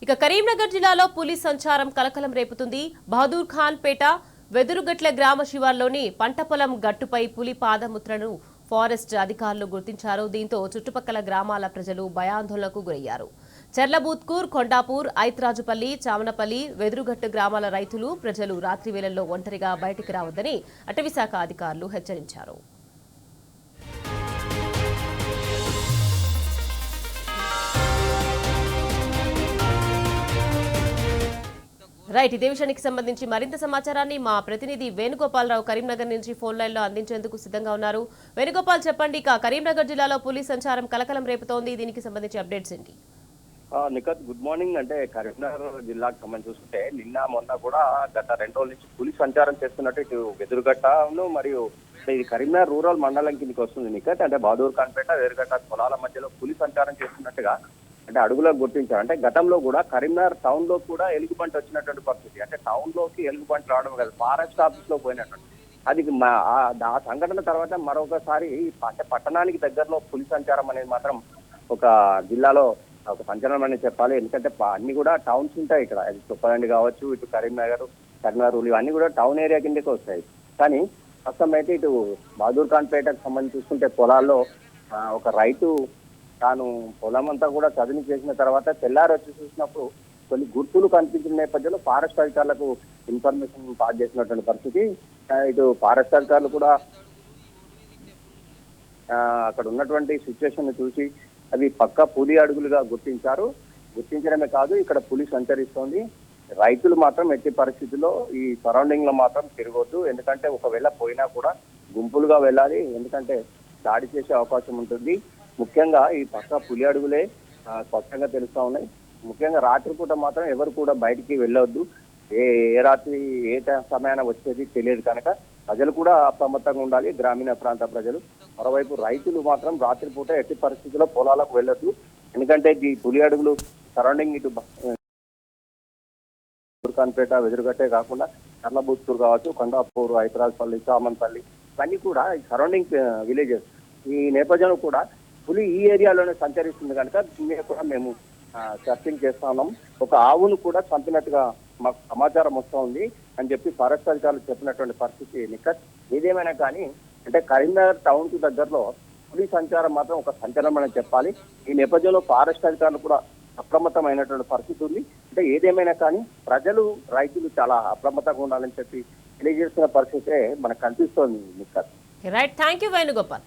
ఇక కరీంనగర్ జిల్లాలో పులి సంచారం కలకలం రేపుతుంది. బహదూర్ ఖాన్ పేట వెదురుగట్ల గ్రామ శివార్లోని పంట పొలం గట్టుపై పులి పాదముద్రను ఫారెస్ట్ అధికారులు గుర్తించారు. దీంతో చుట్టుపక్కల గ్రామాల ప్రజలు భయాందోళనకు గురయ్యారు. చెర్లబూత్కూర్, కొండాపూర్, ఐత్రాజుపల్లి, చామనపల్లి, వెదురుగట్టు గ్రామాల రైతులు, ప్రజలు రాత్రి వేళల్లో ఒంటరిగా బయటికి రావద్దని అటవీశాఖ అధికారులు హెచ్చరించారు. రైట్, ఇదే విషయానికి సంబంధించి మరింత సమాచారాన్ని మా ప్రతినిధి వేణుగోపాలరావు కరీంనగర్ నుంచి ఫోన్ లైన్ లో అందించేందుకు సిద్ధంగా ఉన్నారు. వేణుగోపాల్, చెప్పండి, ఇక కరీంనగర్ జిల్లాలో పులి సంచారం కలకలం రేపుతోంది. దీనికి సంబంధించి అప్డేట్స్ ఏంటి? Nikhat, good morning. అంటే కరీంనగర్ జిల్లాకు సంబంధించి చూస్తుంటే నిన్న మొన్న కూడా గత 2 రోజుల నుంచి పులి సంచారం చేస్తున్నట్టు ఇటు వెదురుగట్టను మరియు ఇది కరీంనగర్ రూరల్ మండలం కిందకి వస్తుంది నిఖత్. అంటే బహదూర్ ఖాన్ పేట, వెదురుగట్ట పొలాల మధ్యలో పులి సంచారం చేస్తున్నట్టుగా అంటే అడుగులకు గుర్తించారు. అంటే గతంలో కూడా కరీంనగర్ టౌన్ లో కూడా ఎలుగుబంటి వచ్చినటువంటి పరిస్థితి. అంటే టౌన్ లోకి ఎలుగుబంటి రావడం కాదు, ఫారెస్ట్ ఆఫీస్ లో పోయినటువంటి అది ఆ సంఘటన తర్వాత మరొకసారి అంటే పట్టణానికి దగ్గరలో పులి సంచారం అనేది మాత్రం ఒక జిల్లాలో ఒక సంచలనం అని చెప్పాలి. ఎందుకంటే అన్ని కూడా టౌన్స్ ఉంటాయి ఇక్కడ, చొప్పదండి కావచ్చు, ఇటు కరీంనగర్, కరీంనగర్ ఇవన్నీ కూడా టౌన్ ఏరియా కిందకి వస్తాయి. కానీ ప్రస్తుతం అయితే ఇటు బహదూర్ ఖాన్ పేటకు సంబంధించి చూసుకుంటే పొలాల్లో ఒక రైతు తాను పొలం అంతా కూడా చదును చేసిన తర్వాత తెల్లారి వచ్చి చూసినప్పుడు కొన్ని గుర్తులు కనిపించిన నేపథ్యంలో ఫారెస్ట్ అధికారులకు ఇన్ఫర్మేషన్ పాస్ చేసినటువంటి పరిస్థితి. ఇటు ఫారెస్ట్ అధికారులు కూడా అక్కడ ఉన్నటువంటి సిచ్యువేషన్ చూసి అవి పక్కా పులి అడుగులుగా గుర్తించారు. గుర్తించడమే కాదు, ఇక్కడ పులి సంచరిస్తోంది. రైతులు మాత్రం ఎట్టి పరిస్థితుల్లో ఈ సరౌండింగ్ లో మాత్రం తిరగొద్దు. ఎందుకంటే ఒకవేళ పోయినా కూడా గుంపులుగా వెళ్ళాలి, ఎందుకంటే దాడి చేసే అవకాశం ఉంటుంది. ముఖ్యంగా ఈ పక్క పులి అడుగులే స్పష్టంగా తెలుస్తా ఉన్నాయి. ముఖ్యంగా రాత్రిపూట మాత్రం ఎవరు కూడా బయటికి వెళ్ళవద్దు. ఏ రాత్రి ఏ సమయాన వచ్చేది తెలియదు కనుక ప్రజలు కూడా అప్రమత్తంగా ఉండాలి, గ్రామీణ ప్రాంత ప్రజలు. మరోవైపు రైతులు మాత్రం రాత్రిపూట ఎట్టి పరిస్థితుల్లో పొలాలకు వెళ్ళొద్దు. ఎందుకంటే ఈ పులి అడుగులు సరౌండింగ్ ఇటు ఖాన్పేట, వెదురుగట్టే కాకుండా చెర్లబూత్కూర్ కావచ్చు, కొండాపూర్, ఐత్రాజుపల్లి, చామన్పల్లి ఇవన్నీ కూడా ఈ సరౌండింగ్ విలేజెస్. ఈ నేపథ్యంలో కూడా పులి ఈ ఏరియాలోనే సంచరిస్తుంది కనుక దీని మీద కూడా మేము సర్చింగ్ చేస్తా ఉన్నాం. ఒక ఆవును కూడా చంపినట్టుగా మాకు సమాచారం వస్తూ ఉంది అని చెప్పి ఫారెస్ట్ అధికారులు చెప్పినటువంటి పరిస్థితి నిఖత్. ఏదేమైనా కానీ అంటే కరీంనగర్ టౌన్ కు దగ్గరలో పులి సంచారం మాత్రం ఒక సంచలనం అని చెప్పాలి. ఈ నేపథ్యంలో ఫారెస్ట్ అధికారులు కూడా అప్రమత్తమైనటువంటి పరిస్థితి ఉంది. అంటే ఏదేమైనా కానీ ప్రజలు, రైతులు చాలా అప్రమత్తంగా ఉండాలని చెప్పి తెలియజేస్తున్న పరిస్థితే మనకు కనిపిస్తోంది Nikhat. Right, thank you Venugopal.